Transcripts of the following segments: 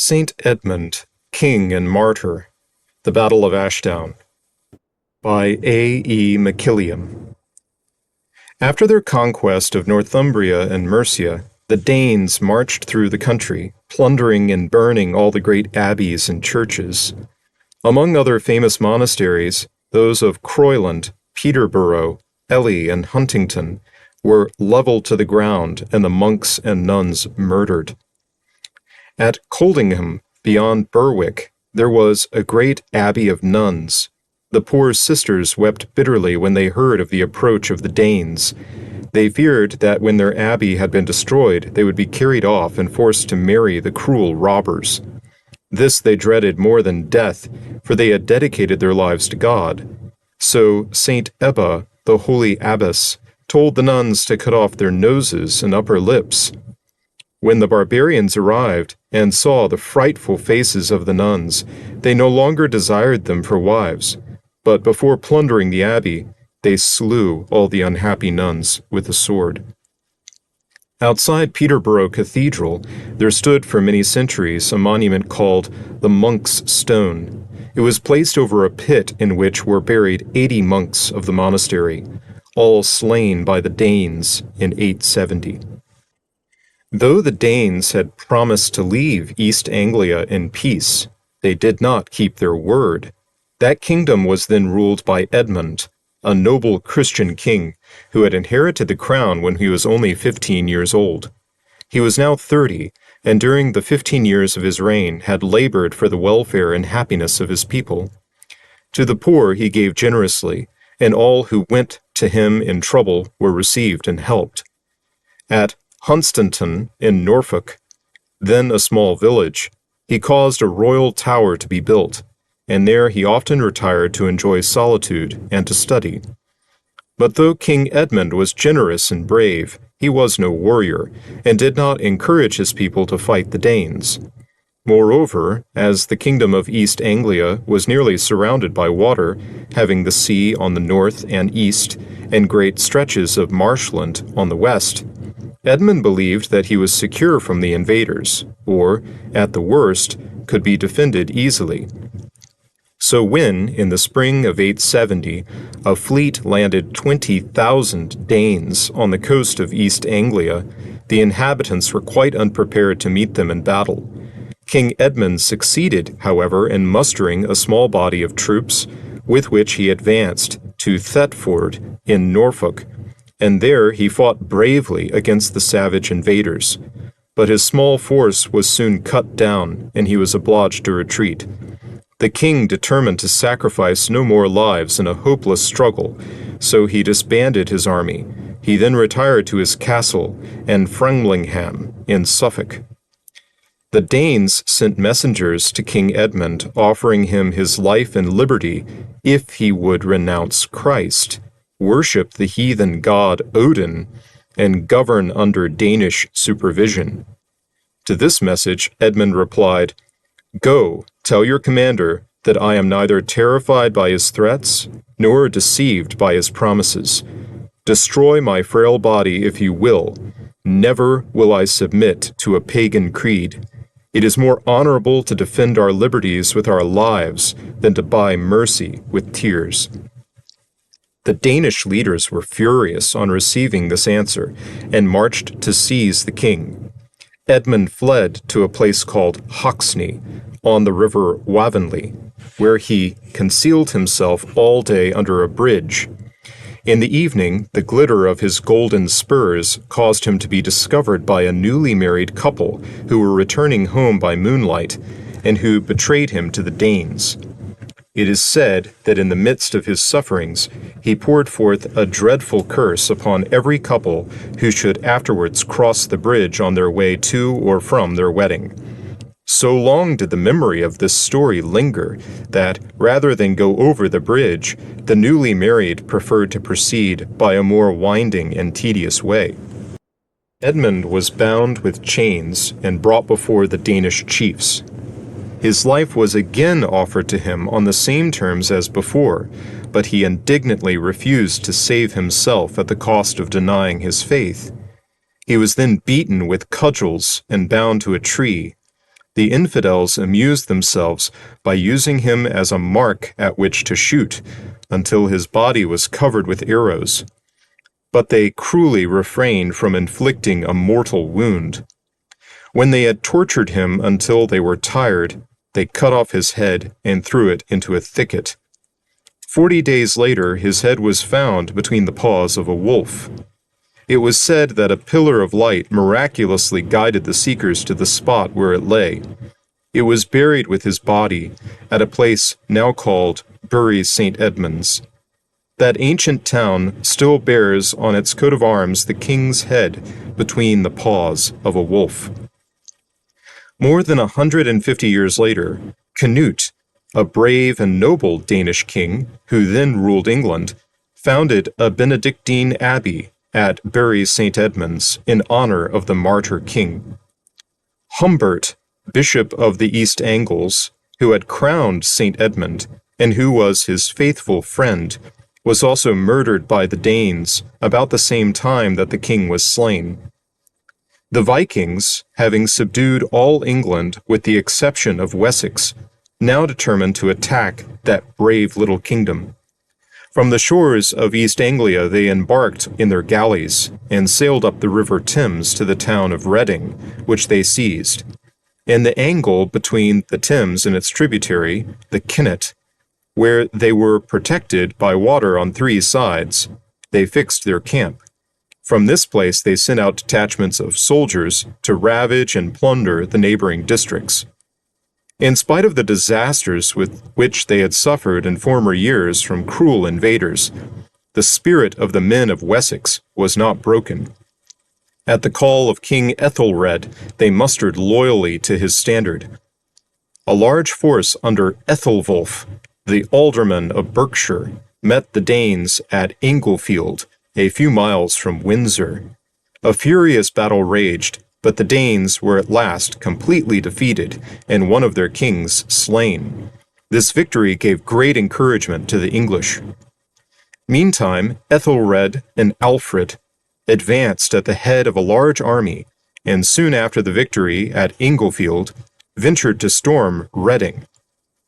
Saint Edmund, King and Martyr, The Battle of Ashdown, by A. E. McKilliam. After their conquest of Northumbria and Mercia, the Danes marched through the country, plundering and burning all the great abbeys and churches. Among other famous monasteries, those of Croyland, Peterborough, Ely, and Huntington were leveled to the ground and the monks and nuns murdered. At Coldingham, beyond Berwick, there was a great abbey of nuns. The poor sisters wept bitterly when they heard of the approach of the Danes. They feared that when their abbey had been destroyed, they would be carried off and forced to marry the cruel robbers. This they dreaded more than death, for they had dedicated their lives to God. So Saint Ebba, the holy abbess, told the nuns to cut off their noses and upper lips. When the barbarians arrived and saw the frightful faces of the nuns, they no longer desired them for wives, but before plundering the abbey, they slew all the unhappy nuns with the sword. Outside Peterborough Cathedral, there stood for many centuries a monument called the Monk's Stone. It was placed over a pit in which were buried 80 monks of the monastery, all slain by the Danes in 870. Though the Danes had promised to leave East Anglia in peace, they did not keep their word. That kingdom was then ruled by Edmund, a noble Christian king who had inherited the crown when he was only 15 years old. He was now 30, and during the 15 years of his reign had labored for the welfare and happiness of his people. To the poor he gave generously, and all who went to him in trouble were received and helped. At Hunstanton in Norfolk, then a small village, he caused a royal tower to be built, and there he often retired to enjoy solitude and to study. But though King Edmund was generous and brave, he was no warrior, and did not encourage his people to fight the Danes. Moreover, as the kingdom of East Anglia was nearly surrounded by water, having the sea on the north and east, and great stretches of marshland on the west, Edmund believed that he was secure from the invaders, or, at the worst, could be defended easily. So when, in the spring of 870, a fleet landed 20,000 Danes on the coast of East Anglia, the inhabitants were quite unprepared to meet them in battle. King Edmund succeeded, however, in mustering a small body of troops, with which he advanced to Thetford in Norfolk, and there he fought bravely against the savage invaders. But his small force was soon cut down, and he was obliged to retreat. The king determined to sacrifice no more lives in a hopeless struggle, so he disbanded his army. He then retired to his castle in Framlingham in Suffolk. The Danes sent messengers to King Edmund, offering him his life and liberty if he would renounce Christ, worship the heathen god Odin, and govern under Danish supervision. To this message Edmund replied, "Go, tell your commander that I am neither terrified by his threats nor deceived by his promises. Destroy my frail body if you will. Never will I submit to a pagan creed. It is more honorable to defend our liberties with our lives than to buy mercy with tears." The Danish leaders were furious on receiving this answer and marched to seize the king. Edmund fled to a place called Hoxne on the river Waveney, where he concealed himself all day under a bridge. In the evening, the glitter of his golden spurs caused him to be discovered by a newly married couple who were returning home by moonlight and who betrayed him to the Danes. It is said that in the midst of his sufferings, he poured forth a dreadful curse upon every couple who should afterwards cross the bridge on their way to or from their wedding. So long did the memory of this story linger that, rather than go over the bridge, the newly married preferred to proceed by a more winding and tedious way. Edmund was bound with chains and brought before the Danish chiefs. His life was again offered to him on the same terms as before, but he indignantly refused to save himself at the cost of denying his faith. He was then beaten with cudgels and bound to a tree. the infidels amused themselves by using him as a mark at which to shoot, until his body was covered with arrows. But they cruelly refrained from inflicting a mortal wound. When they had tortured him until they were tired, they cut off his head and threw it into a thicket. 40 days later, his head was found between the paws of a wolf. It was said that a pillar of light miraculously guided the seekers to the spot where it lay. It was buried with his body at a place now called Bury St. Edmunds. That ancient town still bears on its coat of arms the king's head between the paws of a wolf. More than 150 years later, Canute, a brave and noble Danish king who then ruled England, founded a Benedictine abbey at Bury St. Edmunds in honor of the martyr king. Humbert, bishop of the East Angles, who had crowned St. Edmund and who was his faithful friend, was also murdered by the Danes about the same time that the king was slain. The Vikings, having subdued all England with the exception of Wessex, now determined to attack that brave little kingdom. From the shores of East Anglia they embarked in their galleys and sailed up the river Thames to the town of Reading, which they seized. In the angle between the Thames and its tributary, the Kennet, where they were protected by water on 3 sides, they fixed their camp. From this place they sent out detachments of soldiers to ravage and plunder the neighboring districts. In spite of the disasters with which they had suffered in former years from cruel invaders, the spirit of the men of Wessex was not broken. At the call of King Ethelred, they mustered loyally to his standard. A large force under Ethelwulf, the alderman of Berkshire, met the Danes at Inglefield, a few miles from Windsor. A furious battle raged, but the Danes were at last completely defeated and one of their kings slain. This victory gave great encouragement to the English. Meantime, Ethelred and Alfred advanced at the head of a large army, and soon after the victory at Inglefield, ventured to storm Reading.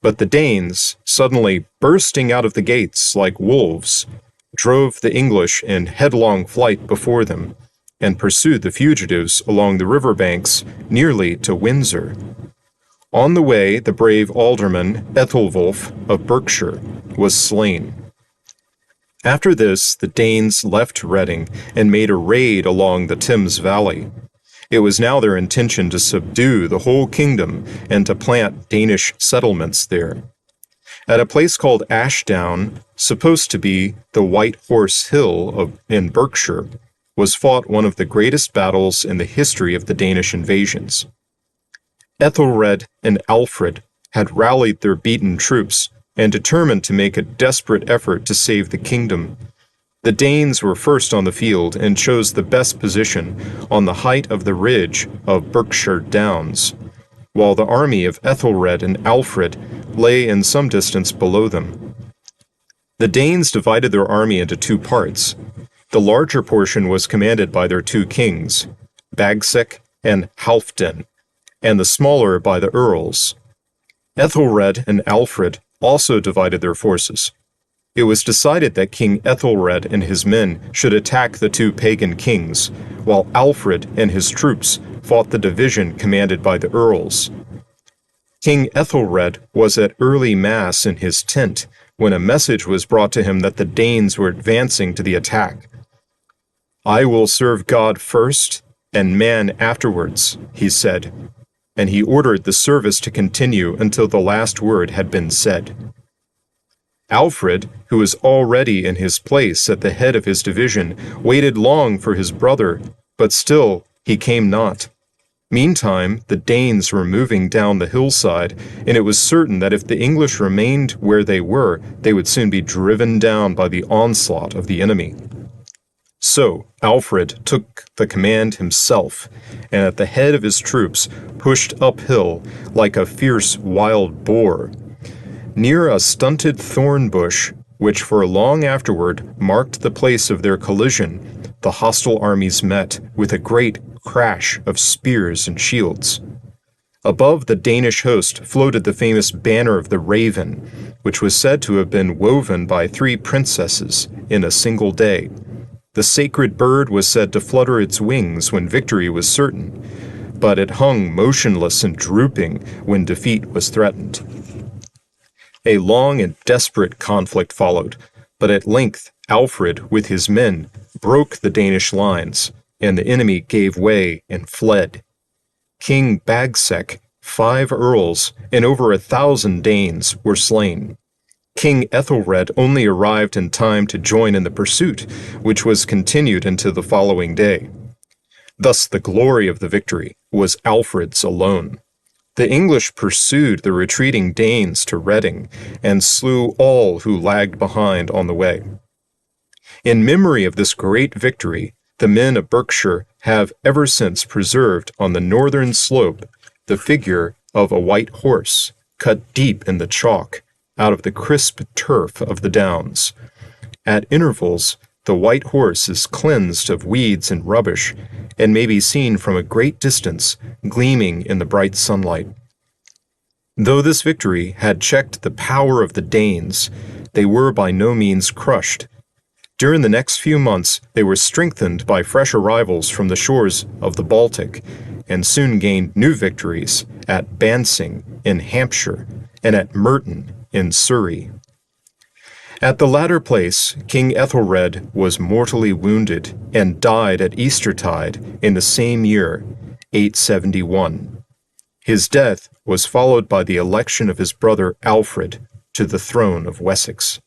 But the Danes, suddenly bursting out of the gates like wolves, drove the English in headlong flight before them, and pursued the fugitives along the river banks nearly to Windsor. On the way, the brave alderman Ethelwulf of Berkshire was slain. After this, the Danes left Reading and made a raid along the Thames Valley. It was now their intention to subdue the whole kingdom and to plant Danish settlements there. At a place called Ashdown, supposed to be the White Horse Hill in Berkshire, was fought one of the greatest battles in the history of the Danish invasions. Ethelred and Alfred had rallied their beaten troops and determined to make a desperate effort to save the kingdom. The Danes were first on the field and chose the best position on the height of the ridge of Berkshire Downs, while the army of Ethelred and Alfred lay in some distance below them. The Danes divided their army into 2 parts. The larger portion was commanded by their 2 kings, Bagsec and Halfdan, and the smaller by the earls. Ethelred and Alfred also divided their forces. It was decided that King Ethelred and his men should attack the 2 pagan kings, while Alfred and his troops fought the division commanded by the earls. King Ethelred was at early mass in his tent when a message was brought to him that the Danes were advancing to the attack. "I will serve God first and man afterwards," he said, and he ordered the service to continue until the last word had been said. Alfred, who was already in his place at the head of his division, waited long for his brother, but still he came not. Meantime, the Danes were moving down the hillside, and it was certain that if the English remained where they were, they would soon be driven down by the onslaught of the enemy. So Alfred took the command himself, and at the head of his troops pushed uphill like a fierce wild boar. Near a stunted thorn bush, which for long afterward marked the place of their collision, the hostile armies met with a great crash of spears and shields. Above the Danish host floated the famous banner of the Raven, which was said to have been woven by 3 princesses in a single day. The sacred bird was said to flutter its wings when victory was certain, but it hung motionless and drooping when defeat was threatened. A long and desperate conflict followed, but at length Alfred, with his men, broke the Danish lines, and the enemy gave way and fled. King Bagsec, 5 earls, and over 1,000 Danes were slain. King Ethelred only arrived in time to join in the pursuit, which was continued into the following day. Thus the glory of the victory was Alfred's alone. The English pursued the retreating Danes to Reading and slew all who lagged behind on the way. In memory of this great victory, the men of Berkshire have ever since preserved on the northern slope the figure of a white horse cut deep in the chalk out of the crisp turf of the downs. At intervals, the white horse is cleansed of weeds and rubbish and may be seen from a great distance gleaming in the bright sunlight. Though this victory had checked the power of the Danes, they were by no means crushed. During the next few months, they were strengthened by fresh arrivals from the shores of the Baltic, and soon gained new victories at Bansing in Hampshire and at Merton in Surrey. At the latter place, King Ethelred was mortally wounded and died at Eastertide in the same year, 871. His death was followed by the election of his brother Alfred to the throne of Wessex.